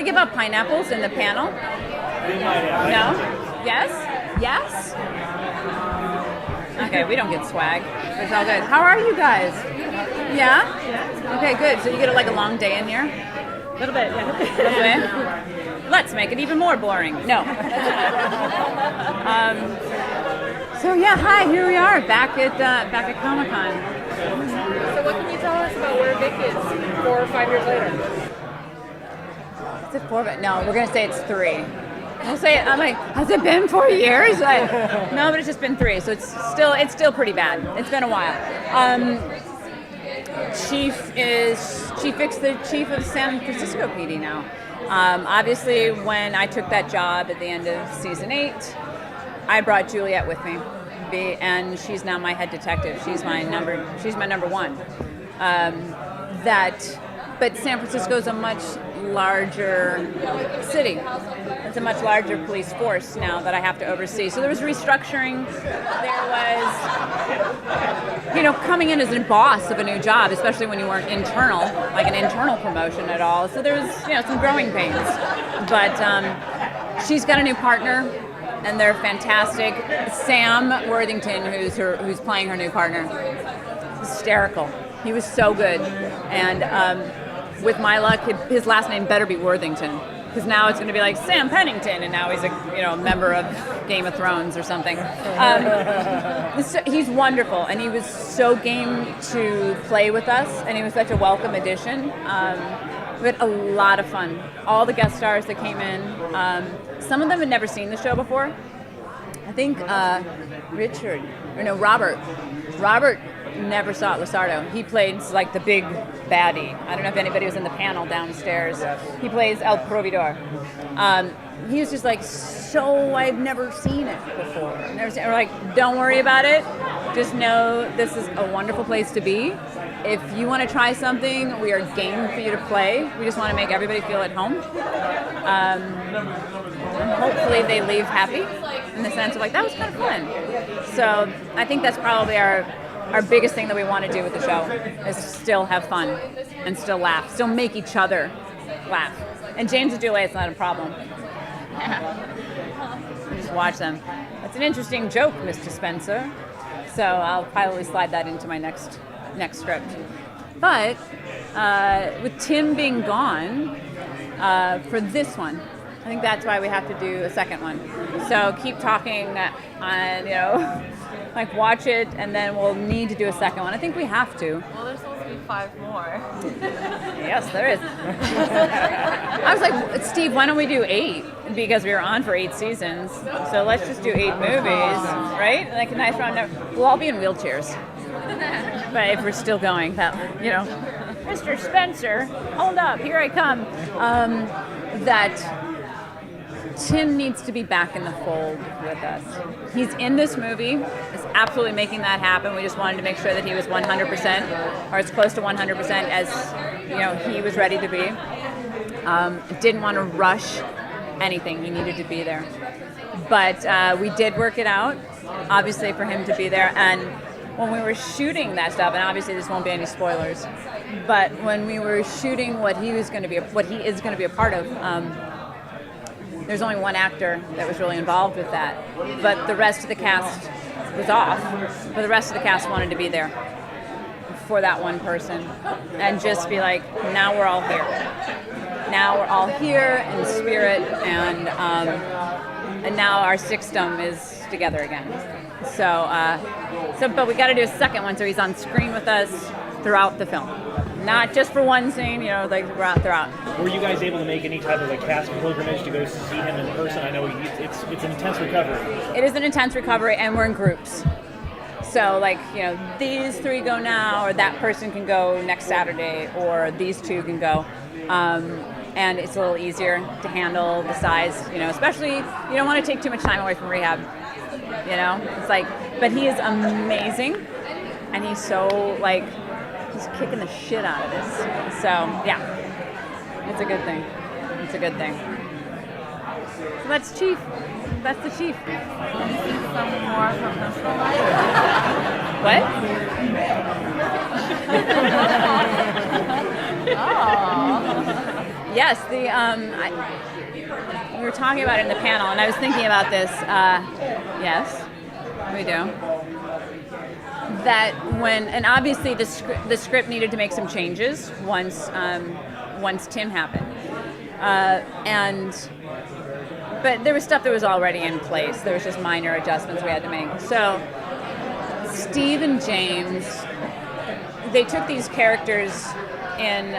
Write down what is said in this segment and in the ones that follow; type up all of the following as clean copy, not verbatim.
we give out pineapples in the panel? No? Yes? Yes? Okay, we don't get swag. It's all good. How are you guys? Yeah? Okay, good. So you get like a long day in here? A little bit, yeah. Okay. Let's make it even more boring. No. So yeah, hi. Here we are back at Comic-Con. So what can you tell us about where Vick is 4 or 5 years later? Is it 4? No, we're gonna say it's 3. We'll say it. I'm like, has it been 4 years? Like, no, but it's just been 3. So it's still pretty bad. It's been a while. Vick's the chief of San Francisco PD now. Obviously, when I took that job at the end of season 8, I brought Juliet with me, and she's now my head detective. She's my number 1. But San Francisco is a much larger city. It's a much larger police force now that I have to oversee. So there was restructuring. There was, coming in as a boss of a new job, especially when you weren't internal, like an internal promotion at all. So there was, some growing pains. But she's got a new partner, and they're fantastic. Sam Worthington, who's playing her new partner, hysterical. He was so good. And with my luck, his last name better be Worthington, because now it's going to be like Sam Pennington, and now he's a member of Game of Thrones or something. He's wonderful, and he was so game to play with us, and he was such a welcome addition. We had a lot of fun. All the guest stars that came in, some of them had never seen the show before. I think Robert never saw it. Luzardo. He played like the big baddie. I don't know if anybody was in the panel downstairs. He plays El Proveedor. He was just like, so I've never seen it before. We're like, don't worry about it. Just know this is a wonderful place to be. If you want to try something, we are game for you to play. We just want to make everybody feel at home. And hopefully they leave happy in the sense of like, that was kind of fun. So I think that's probably our biggest thing that we want to do with the show is still have fun and still laugh, still make each other laugh. And James and Juliet's not a problem. Just watch them. That's an interesting joke, Mr. Spencer. So I'll probably slide that into my next script. But with Tim being gone for this one, I think that's why we have to do a second one. So keep talking on, like watch it, and then we'll need to do a second one. I think we have to. Well, there's supposed to be 5 more. Yes, there is. I was like, Steve, why don't we do 8? Because we were on for 8 seasons. So let's just do 8 movies, right? Like a nice round number. We'll all be in wheelchairs. But if we're still going, that, Mr. Spencer, hold up, here I come. That Tim needs to be back in the fold with us. He's in this movie, is absolutely making that happen. We just wanted to make sure that he was 100%, or as close to 100% as he was ready to be. Didn't want to rush anything. He needed to be there. But we did work it out, obviously, for him to be there. And when we were shooting that stuff, and obviously this won't be any spoilers, but when we were shooting what he is going to be a part of, there's only one actor that was really involved with that, but the rest of the cast was off. But the rest of the cast wanted to be there for that one person and just be like, now we're all here. Now we're all here in spirit, and now our sixdom is together again. So but we got to do a second one, so he's on screen with us throughout the film. Not just for one scene, like throughout. Were you guys able to make any type of a cast pilgrimage to go see him in person? I know it's an intense recovery. It is an intense recovery, and we're in groups. So, these 3 go now, or that person can go next Saturday, or these 2 can go. And it's a little easier to handle the size, especially you don't want to take too much time away from rehab. It's like, but he is amazing, and he's so he's kicking the shit out of this. So, yeah, it's a good thing. It's a good thing. So that's Chief. That's the Chief. Some more from this one. What? Oh. Yes, we were talking about it in the panel, and I was thinking about this. Yes, we do. That and obviously the script needed to make some changes once Tim happened, but there was stuff that was already in place. There was just minor adjustments we had to make. So Steve and James, they took these characters and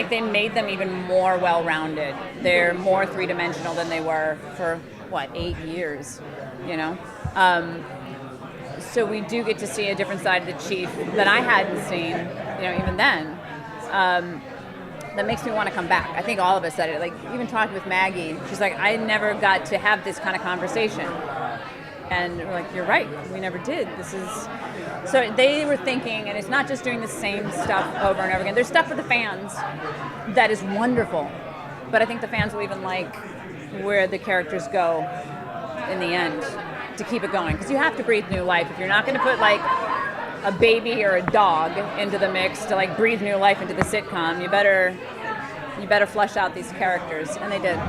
they made them even more well-rounded. They're more three-dimensional than they were for 8 years, so we do get to see a different side of the chief that I hadn't seen, even then. That makes me want to come back. I think all of us said it. Even talking with Maggie, she's like, I never got to have this kind of conversation. And we're like, you're right, we never did. So they were thinking, and it's not just doing the same stuff over and over again. There's stuff for the fans that is wonderful, but I think the fans will even like where the characters go in the end to keep it going. Because you have to breathe new life. If you're not going to put a baby or a dog into the mix to breathe new life into the sitcom, you better flesh out these characters, and they did.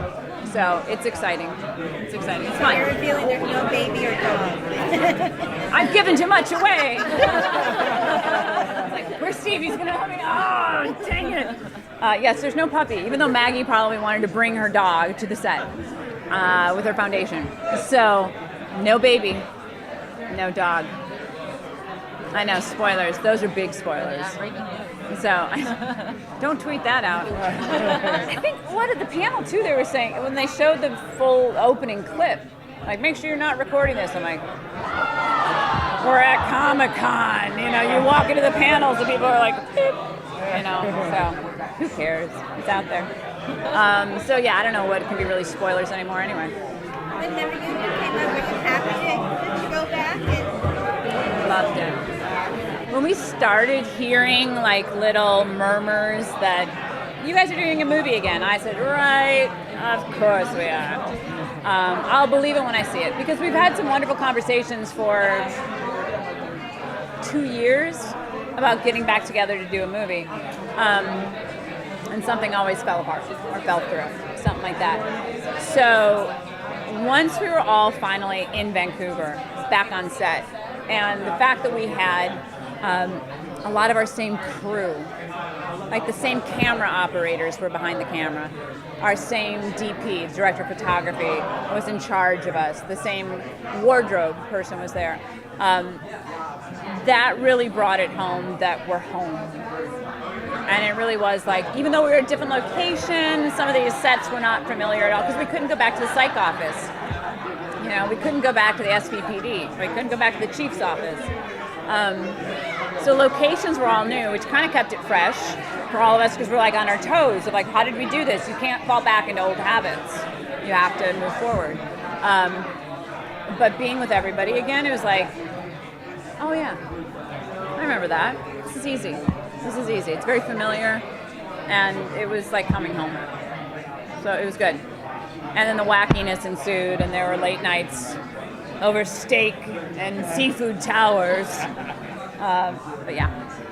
So it's exciting. It's fun. You're revealing there's no baby or dog. I've given too much away. Where's Steve? He's gonna help me. Oh, dang it. Yes, there's no puppy, even though Maggie probably wanted to bring her dog to the set with her foundation. So no baby, no dog. I know, spoilers. Those are big spoilers. So don't tweet that out. I think at the panel too, they were saying when they showed the full opening clip, make sure you're not recording this. I'm like, we're at Comic-Con. You walk into the panels and people are like, beep. So who cares? It's out there. So yeah, I don't know what can be really spoilers anymore anyway. When the reunion came up, were you happy to go back? Loved it. When we started hearing little murmurs that you guys are doing a movie again, I said, right, of course we are. I'll believe it when I see it, because we've had some wonderful conversations for 2 years about getting back together to do a movie. And something always fell apart or fell through, something like that. So once we were all finally in Vancouver, back on set, and the fact that we had a lot of our same crew, the same camera operators were behind the camera, our same DP, director of photography, was in charge of us, the same wardrobe person was there. That really brought it home that we're home. And it really was even though we were at different locations, some of these sets were not familiar at all, because we couldn't go back to the psych office. We couldn't go back to the SVPD. We couldn't go back to the chief's office. So locations were all new, which kind of kept it fresh for all of us, because we're on our toes of how did we do this? You can't fall back into old habits. You have to move forward. But being with everybody again, it was oh yeah, I remember that. This is easy. It's very familiar, and it was coming home. So it was good. And then the wackiness ensued, and there were late nights over steak and seafood towers. But yeah,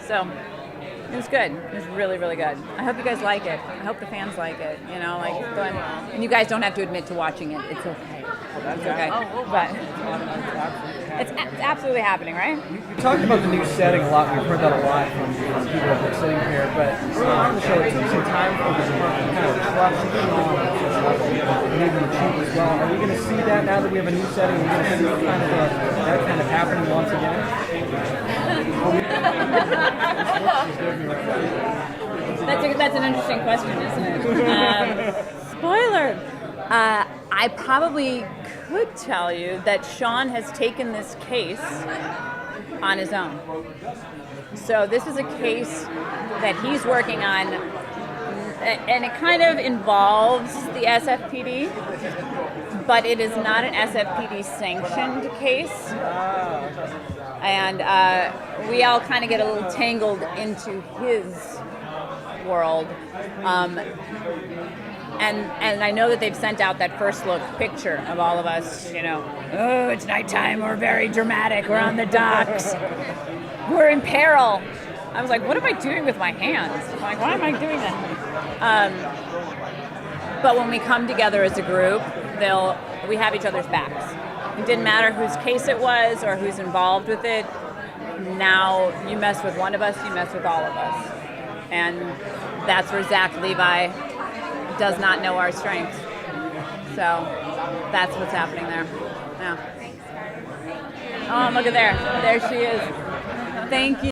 so it was good. It was really, really good. I hope you guys like it. I hope the fans like it. And you guys don't have to admit to watching it. It's okay. It's okay. But it's absolutely happening, right? You talked about the new setting a lot. We've heard that a lot from people that are sitting here. But early on in the show, it took some time for the department to kind of trust maybe the chief as well. Are we going to see that now that we have a new setting? Are we going to see that kind of happening once again? That's an interesting question, isn't it? Spoiler. I probably could tell you that Sean has taken this case on his own. So this is a case that he's working on, and it kind of involves the SFPD, but it is not an SFPD sanctioned case. And we all kind of get a little tangled into his world. And I know that they've sent out that first look picture of all of us, oh, it's nighttime, we're very dramatic, we're on the docks, we're in peril. I was like, what am I doing with my hands? I'm like, why am I doing that? But when we come together as a group, we have each other's backs. It didn't matter whose case it was or who's involved with it. Now you mess with one of us, you mess with all of us. And that's where Zach Levi does not know our strengths. So that's what's happening there. Yeah. Oh, look at there. There she is. Thank you.